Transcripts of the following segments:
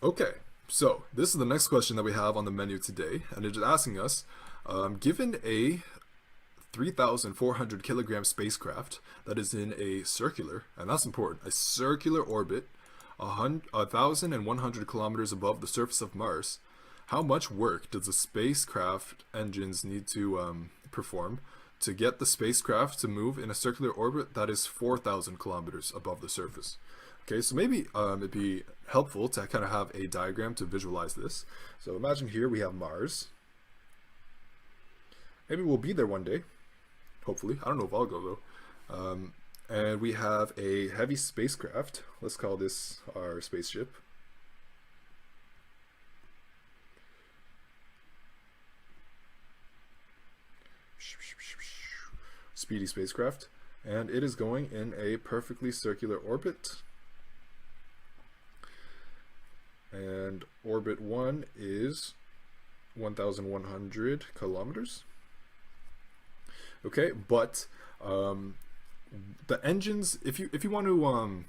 Okay, so this is the next question that we have on the menu today, and it is asking us, given a 3,400 kilogram spacecraft that is in a circular, and that's important, a circular orbit, 1,100 kilometers above the surface of Mars, how much work does the spacecraft engines need to perform to get the spacecraft to move in a circular orbit that is 4,000 kilometers above the surface? Okay, so maybe it'd be helpful to kind of have a diagram to visualize this. So imagine here we have Mars. Maybe we'll be there one day, hopefully. I don't know if I'll go though. And we have a heavy spacecraft. Let's call this our spaceship. Speedy spacecraft. And it is going in a perfectly circular orbit. And orbit 1 is 1,100 kilometers. Okay, but the engines, if you want to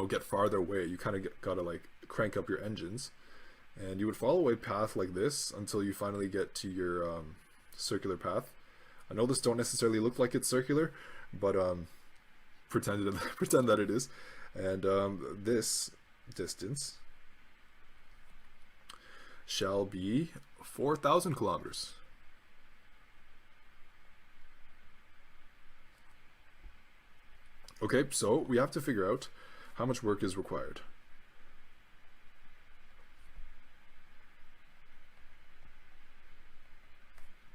get farther away, you kind of gotta like crank up your engines, and you would follow a path like this until you finally get to your circular path. I know this don't necessarily look like it's circular, but pretend that it is, and this distance shall be 4,000 kilometers. Okay, so we have to figure out how much work is required.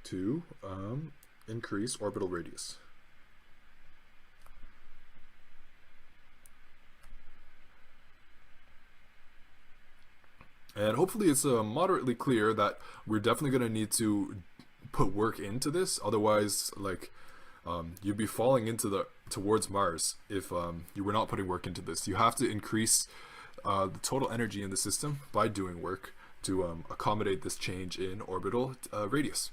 To increase orbital radius. And hopefully it's moderately clear that we're definitely going to need to put work into this. Otherwise, like, you'd be falling into towards Mars if you were not putting work into this. You have to increase the total energy in the system by doing work to accommodate this change in orbital radius.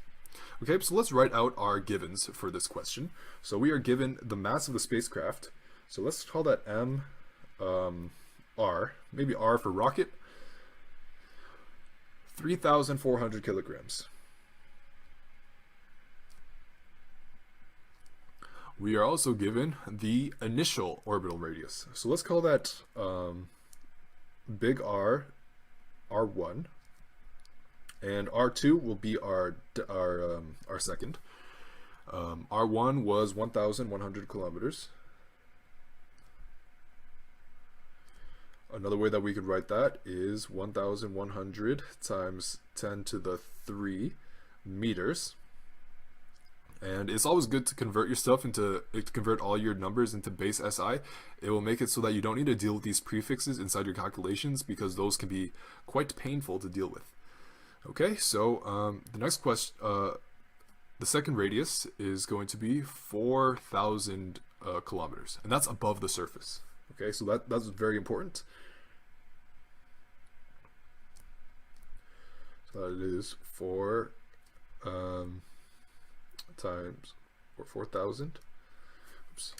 Okay, so let's write out our givens for this question. So we are given the mass of the spacecraft. So let's call that M, R, maybe R for rocket. 3,400 kilograms. We are also given the initial orbital radius. So let's call that big R, R1, and R2 will be our second. R1 was 1,100 kilometers. Another way that we could write that is 1,100 times 10 to the 3 meters. And it's always good to convert your stuff convert all your numbers into base SI. It will make it so that you don't need to deal with these prefixes inside your calculations, because those can be quite painful to deal with. Okay, so the next question, the second radius is going to be 4,000 kilometers, and that's above the surface. Okay, so that's very important. So that is 4 times 4,000. Oops.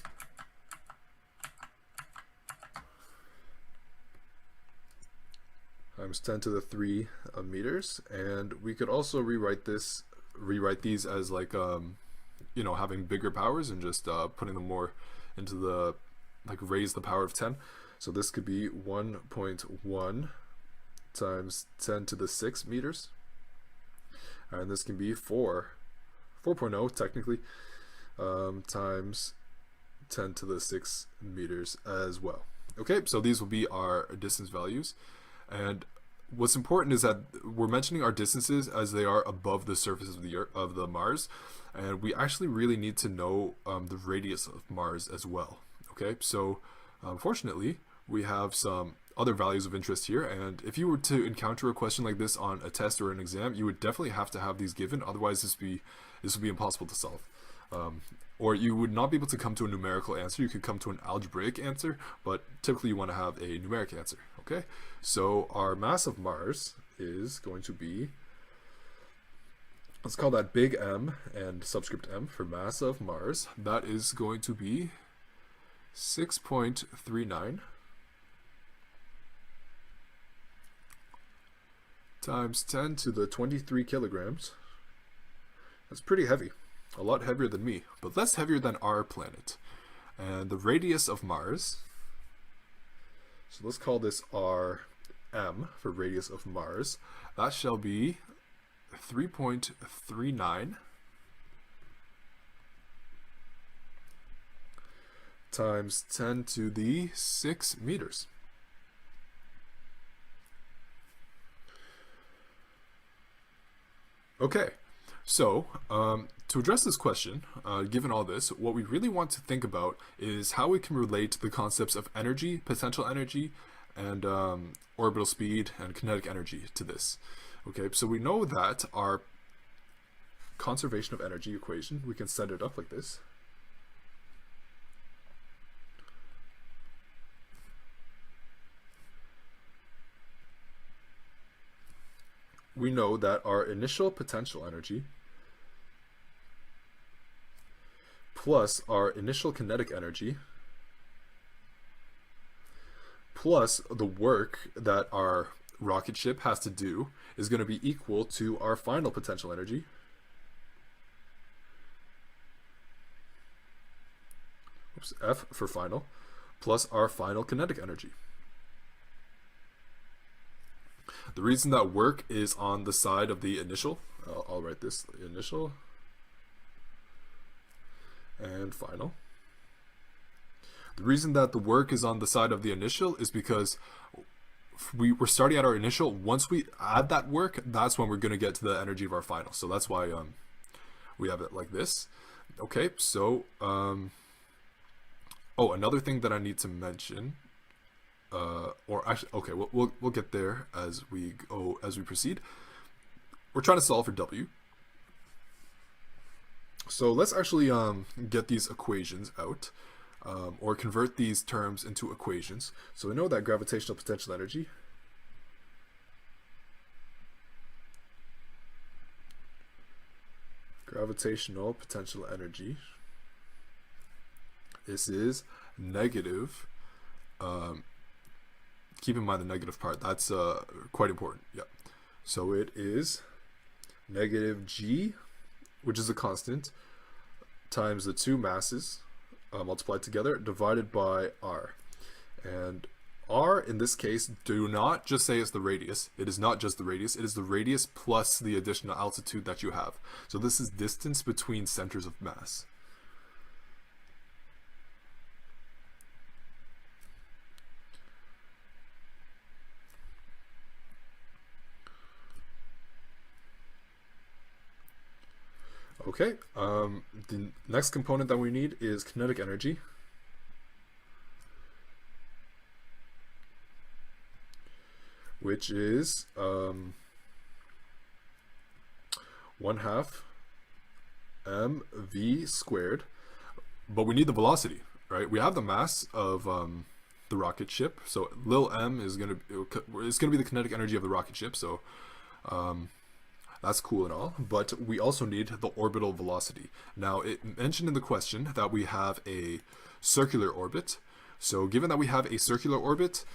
Times 10 to the 3 meters, and we could also rewrite these as like having bigger powers and just putting them more into the raise the power of 10. So this could be 1.1 times 10 to the 6 meters, and this can be 4.0 technically, times 10 to the 6 meters as well. Okay, so these will be our distance values, and what's important is that we're mentioning our distances as they are above the surface of the Mars, and we actually really need to know the radius of Mars as well. Okay, so fortunately we have some other values of interest here, and if you were to encounter a question like this on a test or an exam, you would definitely have to have these given. Otherwise this would be impossible to solve, or you would not be able to come to a numerical answer. You could come to an algebraic answer, but typically you want to have a numeric answer. Okay, so our mass of Mars is going to be, let's call that big M and subscript M for mass of Mars. That is going to be 6.39 times 10 to the 23 kilograms. That's pretty heavy. A lot heavier than me, but less heavier than our planet. And the radius of Mars, so let's call this RM for radius of Mars. That shall be 3.39 times 10 to the 6 meters. Okay, so to address this question, given all this, what we really want to think about is how we can relate the concepts of energy, potential energy, and orbital speed and kinetic energy to this. Okay, so we know that our conservation of energy equation, we can set it up like this. We know that our initial potential energy plus our initial kinetic energy plus the work that our rocket ship has to do is going to be equal to our final potential energy F for final, plus our final kinetic energy. The reason that work is on the side of the initial, I'll write this initial and final. The reason that the work is on the side of the initial is because we're starting at our initial. Once we add that work, that's when we're going to get to the energy of our final. So that's why we have it like this. Okay, so oh, another thing that I need to mention, or actually, okay, we'll get there as we proceed. We're trying to solve for W. So let's actually get these equations out, or convert these terms into equations. So we know that gravitational potential energy this is negative, keep in mind the negative part, that's quite important. Yeah, so it is negative g, which is a constant, times the two masses multiplied together, divided by r. And r in this case, do not just say it's the radius. It is not just the radius, it is the radius plus the additional altitude that you have. So this is distance between centers of mass. Okay, the next component that we need is kinetic energy. Which is 1/2 mv squared, but we need the velocity, right? We have the mass of the rocket ship, so little m is gonna be the kinetic energy of the rocket ship. So that's cool and all, but we also need the orbital velocity. Now, it mentioned in the question that we have a circular orbit. So given that we have a circular orbit,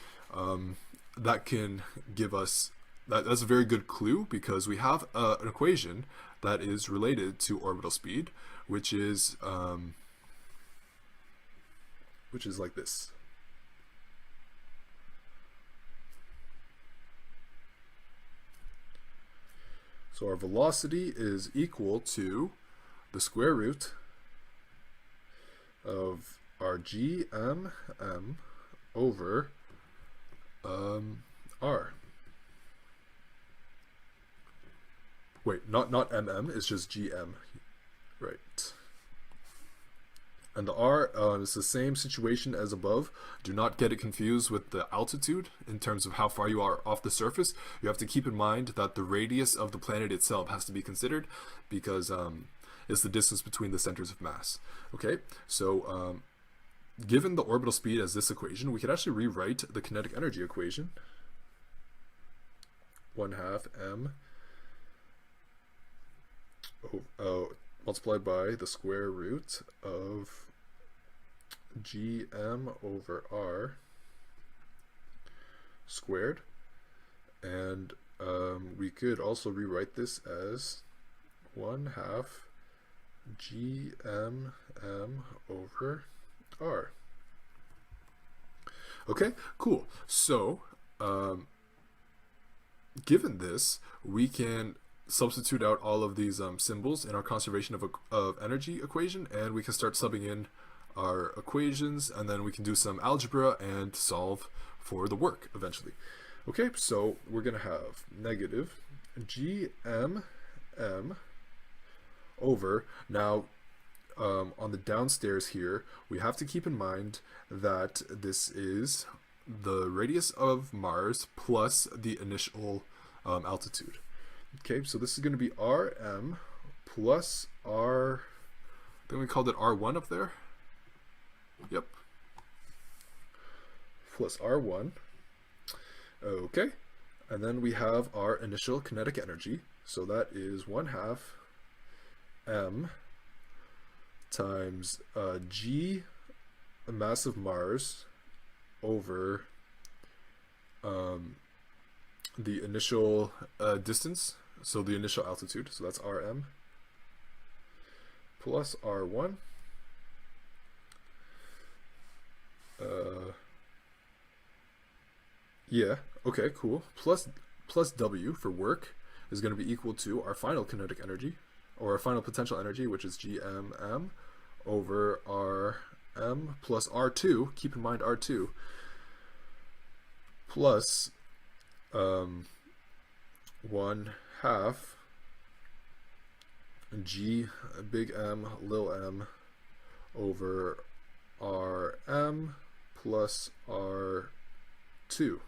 that can give us, that's a very good clue, because we have an equation that is related to orbital speed, which is like this. So our velocity is equal to the square root of our gmm over r. Wait, not mm, it's just gm, right? And the r is the same situation as above. Do not get it confused with the altitude in terms of how far you are off the surface. You have to keep in mind that the radius of the planet itself has to be considered, because it's the distance between the centers of mass. Okay, so given the orbital speed as this equation, we could actually rewrite the kinetic energy equation. 1/2 m multiplied by the square root of gm over r squared, and we could also rewrite this as 1/2 GMM over R. Okay, cool. So, given this, we can substitute out all of these symbols in our conservation of energy equation, and we can start subbing in our equations, and then we can do some algebra and solve for the work eventually. Okay, so we're going to have negative GMM over, now on the downstairs here, we have to keep in mind that this is the radius of Mars plus the initial altitude. Okay, so this is going to be RM plus R, I think we called it R1 up there. Yep. Plus R1. Okay, and then we have our initial kinetic energy. So that is 1/2 M times G, mass of Mars, over the initial distance, so the initial altitude, so that's RM, plus R1, yeah, okay, cool, plus W for work is going to be equal to our final kinetic energy, or our final potential energy, which is GMM over RM plus R2, keep in mind R2, plus 1/2 G big M little m over RM plus R2.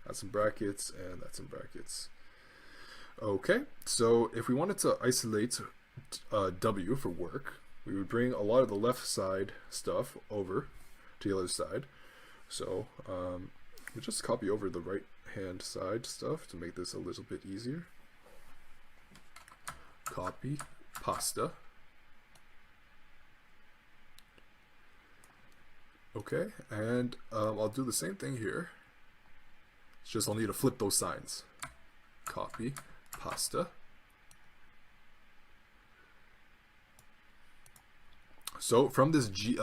That's in brackets, and that's in brackets. Okay, so if we wanted to isolate W for work, we would bring a lot of the left side stuff over to the other side. So we just copy over the right hand side stuff to make this a little bit easier. Copy, pasta. Okay, and I'll do the same thing here. It's just I'll need to flip those signs. Copy, pasta. So from this G,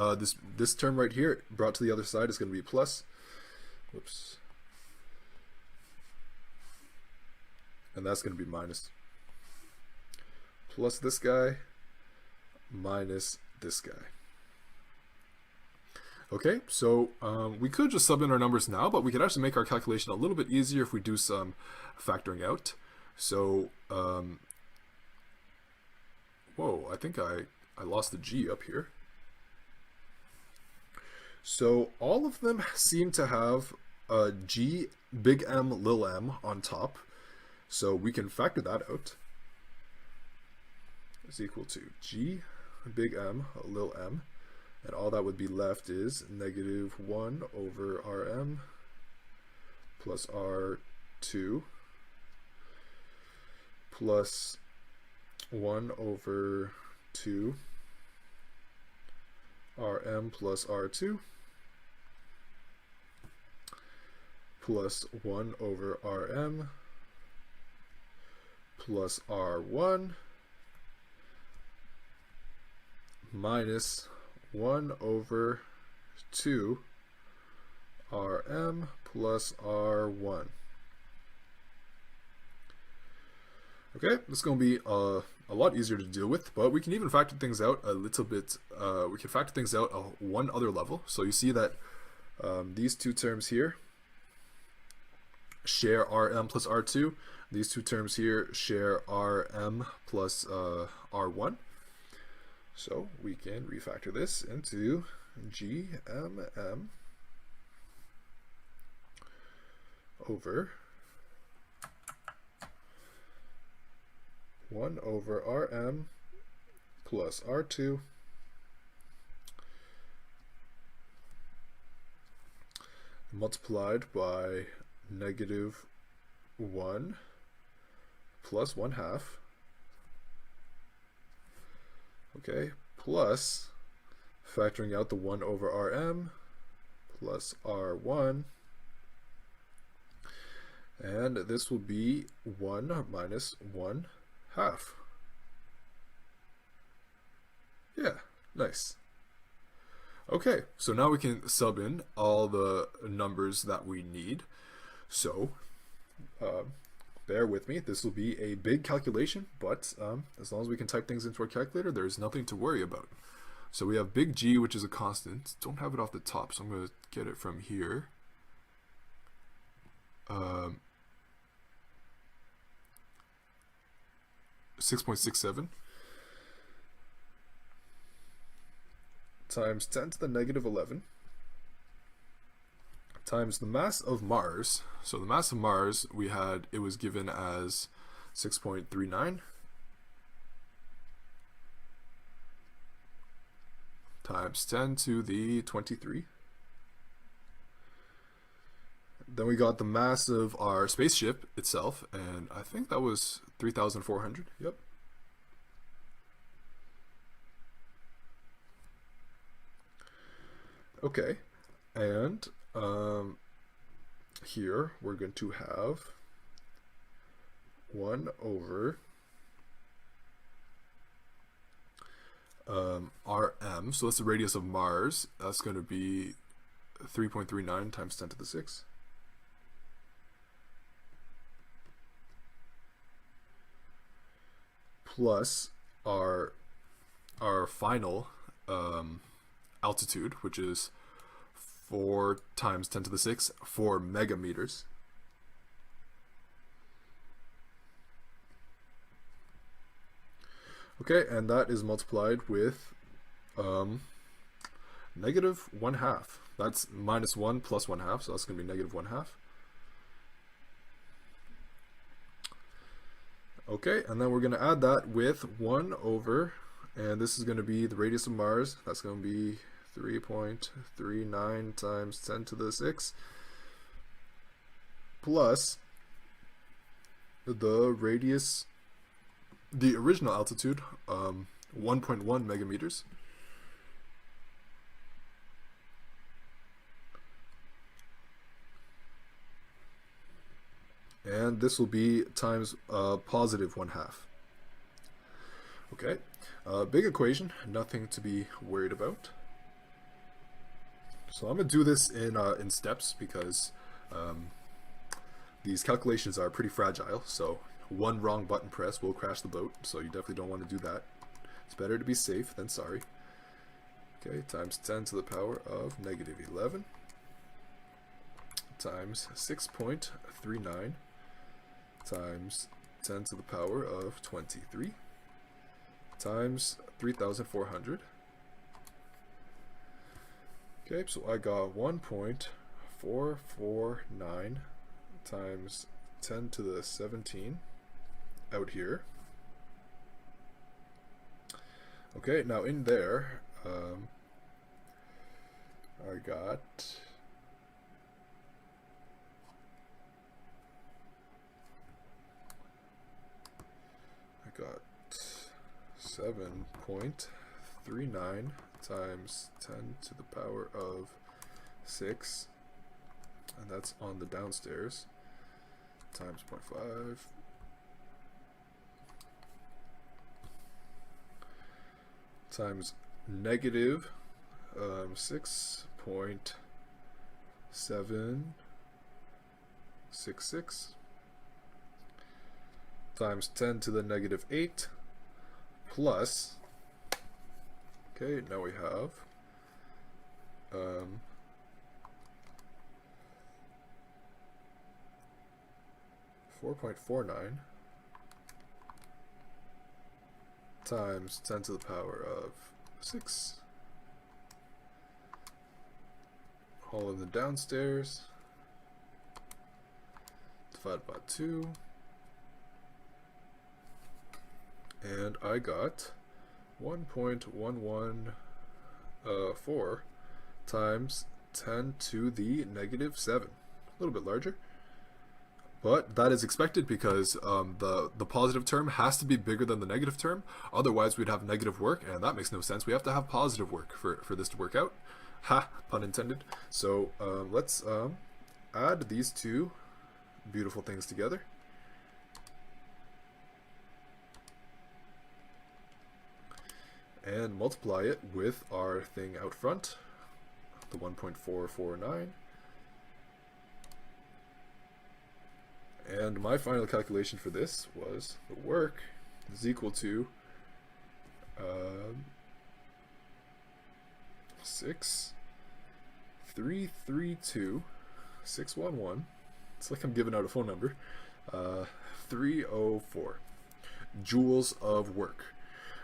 this term right here brought to the other side is going to be plus. Whoops. And that's going to be minus. Plus this guy minus this guy. Okay, so we could just sub in our numbers now, but we could actually make our calculation a little bit easier if we do some factoring out. So, whoa, I think I lost the G up here. So all of them seem to have a G big M little m on top. So we can factor that out. Is equal to G big M little m. And all that would be left is negative 1 over Rm plus R2 plus 1 over 2 Rm plus R2 plus 1 over Rm plus R1 minus 1 over 2 Rm plus R1. Okay, this is going to be a lot easier to deal with, but we can even factor things out a little bit. We can factor things out one other level. So you see that these two terms here share Rm plus R2. These two terms here share Rm plus R1. So we can refactor this into GMM over 1 over Rm plus R2 multiplied by negative 1 plus 1/2. Okay, plus factoring out the 1 over Rm plus R1, And this will be 1 minus 1/2. Yeah, nice. Okay, so now we can sub in all the numbers that we need. So, bear with me. This will be a big calculation, but as long as we can type things into our calculator, there's nothing to worry about. So we have big G, which is a constant. Don't have it off the top, so I'm going to get it from here. 6.67 times 10 to the negative 11 times the mass of Mars. So the mass of Mars, it was given as 6.39 times 10 to the 23. Then we got the mass of our spaceship itself, and I think that was 3,400. Yep. Okay, and here we're going to have 1 over RM, so that's the radius of Mars. That's going to be 3.39 times 10 to the 6. Plus our final altitude, which is 4 times 10 to the 6, 4 megameters. Okay, and that is multiplied with negative 1/2. That's minus 1 plus 1/2, so that's going to be negative 1/2. Okay, and then we're going to add that with 1 over, and this is going to be the radius of Mars. That's going to be 3.39 times 10 to the 6 plus the radius, the original altitude, 1.1 megameters. And this will be times positive 1/2. Okay, big equation, nothing to be worried about. So I'm going to do this in steps because these calculations are pretty fragile. So one wrong button press will crash the boat. So you definitely don't want to do that. It's better to be safe than sorry. Okay, times 10 to the power of negative 11 times 6.39 times 10 to the power of 23 times 3,400. Okay, so I got 1.449 times 10 to the 17 out here. Okay, now in there, I got I got 7.39 times 10 to the power of 6, and that's on the downstairs, times 0.5 times negative 6.766 times 10 to the negative 8 plus, okay, now we have 4.49 times 10 to the power of 6, all in the downstairs, divided by 2, and I got 1.114 times 10 to the negative 7. A little bit larger, but that is expected because the positive term has to be bigger than the negative term. Otherwise we'd have negative work, and that makes no sense. We have to have positive work for this to work out. Ha, pun intended. So let's add these two beautiful things together. And multiply it with our thing out front, the 1.449. And my final calculation for this was the work is equal to 6,332,611. It's like I'm giving out a phone number. 304 joules of work.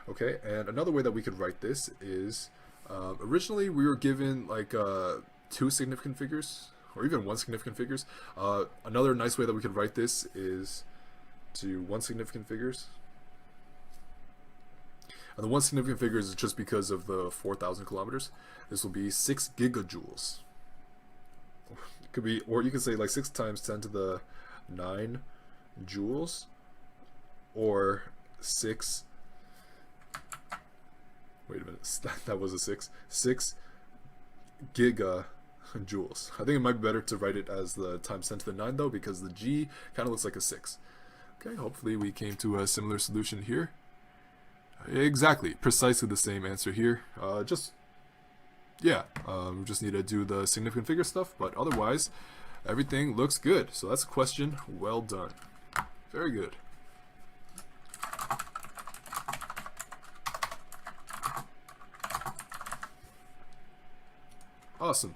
Okay, and another way that we could write this is originally we were given like 2 significant figures, or even 1 significant figures. Another nice way that we could write this is to 1 significant figures. And the 1 significant figure is just because of the 4,000 kilometers. This will be 6 gigajoules. It could be, or you could say like 6 times 10 to the 9 joules, or 6. Wait a minute, that was a 6. 6 gigajoules. I think it might be better to write it as the times 10 to the 9 though, because the G kind of looks like a 6. Okay, hopefully we came to a similar solution here. Exactly, precisely the same answer here. We just need to do the significant figure stuff, but otherwise, everything looks good. So that's a question well done. Very good. Awesome.